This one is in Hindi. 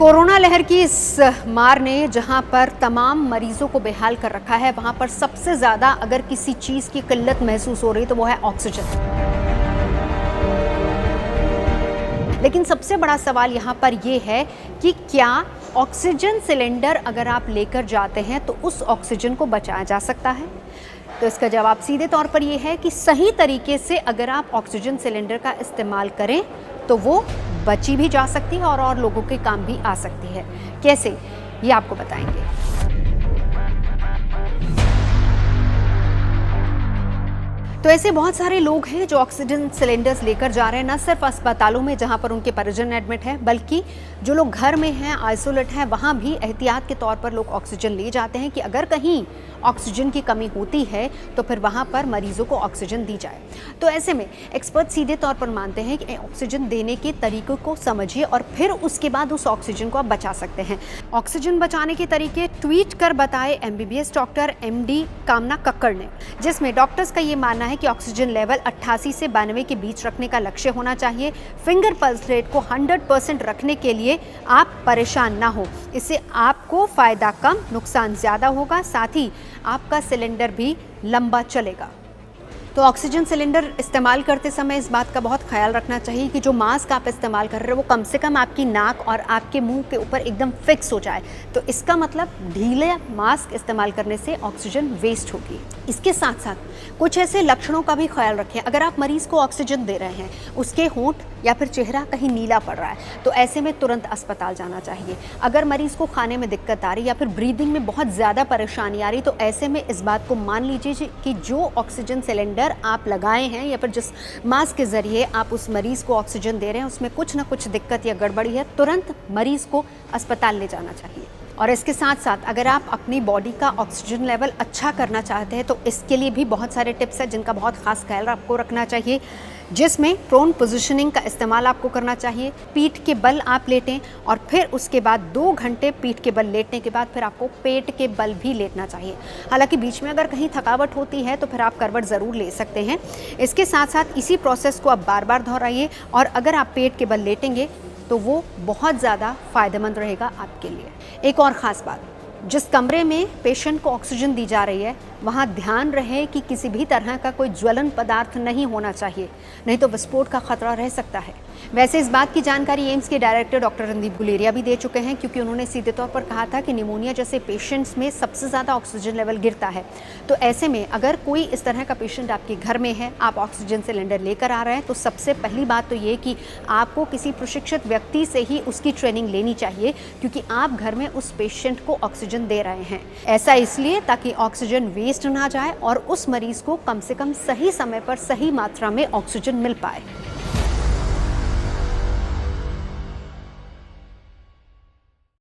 कोरोना लहर की इस मार ने जहां पर तमाम मरीजों को बेहाल कर रखा है, वहां पर सबसे ज़्यादा अगर किसी चीज़ की किल्लत महसूस हो रही तो वो है ऑक्सीजन। लेकिन सबसे बड़ा सवाल यहाँ पर ये है कि क्या ऑक्सीजन सिलेंडर अगर आप लेकर जाते हैं तो उस ऑक्सीजन को बचाया जा सकता है? तो इसका जवाब सीधे तौर पर यह है कि सही तरीके से अगर आप ऑक्सीजन सिलेंडर का इस्तेमाल करें तो वो बची भी जा सकती है और लोगों के काम भी आ सकती है। कैसे, ये आपको बताएंगे। तो ऐसे बहुत सारे लोग हैं जो ऑक्सीजन सिलेंडर्स लेकर जा रहे हैं, न सिर्फ अस्पतालों में जहां पर उनके परिजन एडमिट हैं, बल्कि जो लोग घर में हैं, आइसोलेट हैं, वहां भी एहतियात के तौर पर लोग ऑक्सीजन ले जाते हैं कि अगर कहीं ऑक्सीजन की कमी होती है तो फिर वहां पर मरीजों को ऑक्सीजन दी जाए। तो ऐसे में एक्सपर्ट सीधे तौर पर मानते हैं कि ऑक्सीजन देने के तरीकों को समझिए और फिर उसके बाद उस ऑक्सीजन को आप बचा सकते हैं। ऑक्सीजन बचाने के तरीके ट्वीट कर बताए MBBS डॉक्टर MD कामना कक्कड़ ने, जिसमें डॉक्टर्स का ये मानना है कि ऑक्सीजन लेवल 88 से 92 के बीच रखने का लक्ष्य होना चाहिए। फिंगर पल्स रेट को 100% रखने के लिए आप परेशान ना हो, इससे आपको फायदा कम, नुकसान ज्यादा होगा, साथ ही आपका सिलेंडर भी लंबा चलेगा। तो ऑक्सीजन सिलेंडर इस्तेमाल करते समय इस बात का बहुत ख्याल रखना चाहिए कि जो मास्क आप इस्तेमाल कर रहे हो वो कम से कम आपकी नाक और आपके मुंह के ऊपर एकदम फिक्स हो जाए। तो इसका मतलब ढीले मास्क इस्तेमाल करने से ऑक्सीजन वेस्ट होगी। इसके साथ साथ कुछ ऐसे लक्षणों का भी ख्याल रखें। अगर आप मरीज को ऑक्सीजन दे रहे हैं, उसके होंठ या फिर चेहरा कहीं नीला पड़ रहा है तो ऐसे में तुरंत अस्पताल जाना चाहिए। अगर मरीज को खाने में दिक्कत आ रही या फिर ब्रीदिंग में बहुत ज़्यादा परेशानी आ रही तो ऐसे में इस बात को मान लीजिए कि जो ऑक्सीजन सिलेंडर आप लगाए हैं या फिर जिस मास्क के ज़रिए आप उस मरीज़ को ऑक्सीजन दे रहे हैं उसमें कुछ ना कुछ दिक्कत या गड़बड़ी है, तुरंत मरीज़ को अस्पताल ले जाना चाहिए। और इसके साथ साथ अगर आप अपनी बॉडी का ऑक्सीजन लेवल अच्छा करना चाहते हैं तो इसके लिए भी बहुत सारे टिप्स हैं जिनका बहुत खास ख्याल आपको रखना चाहिए, जिसमें प्रोन पोजीशनिंग का इस्तेमाल आपको करना चाहिए। पीठ के बल आप लेटें और फिर उसके बाद 2 घंटे पीठ के बल लेटने के बाद फिर आपको पेट के बल भी लेटना चाहिए। हालांकि बीच में अगर कहीं थकावट होती है तो फिर आप करवट ज़रूर ले सकते हैं। इसके साथ साथ इसी प्रोसेस को आप बार बार दोहराइए और अगर आप पेट के बल लेटेंगे तो वो बहुत ज़्यादा फ़ायदेमंद रहेगा आपके लिए। एक और ख़ास बात, जिस कमरे में पेशेंट को ऑक्सीजन दी जा रही है वहाँ ध्यान रहे कि किसी भी तरह का कोई ज्वलन पदार्थ नहीं होना चाहिए, नहीं तो विस्फोट का खतरा रह सकता है। वैसे इस बात की जानकारी एम्स के डायरेक्टर डॉक्टर रणदीप गुलेरिया भी दे चुके हैं, क्योंकि उन्होंने सीधे तौर पर कहा था कि निमोनिया जैसे पेशेंट्स में सबसे ज़्यादा ऑक्सीजन लेवल गिरता है। तो ऐसे में अगर कोई इस तरह का पेशेंट आपके घर में है, आप ऑक्सीजन सिलेंडर लेकर आ रहे हैं, तो सबसे पहली बात तो ये कि आपको किसी प्रशिक्षित व्यक्ति से ही उसकी ट्रेनिंग लेनी चाहिए, क्योंकि आप घर में उस पेशेंट को ऑक्सीजन दे रहे हैं। ऐसा इसलिए ताकि ऑक्सीजन वेस्ट ना जाए और उस मरीज को कम से कम सही समय पर सही मात्रा में ऑक्सीजन मिल पाए।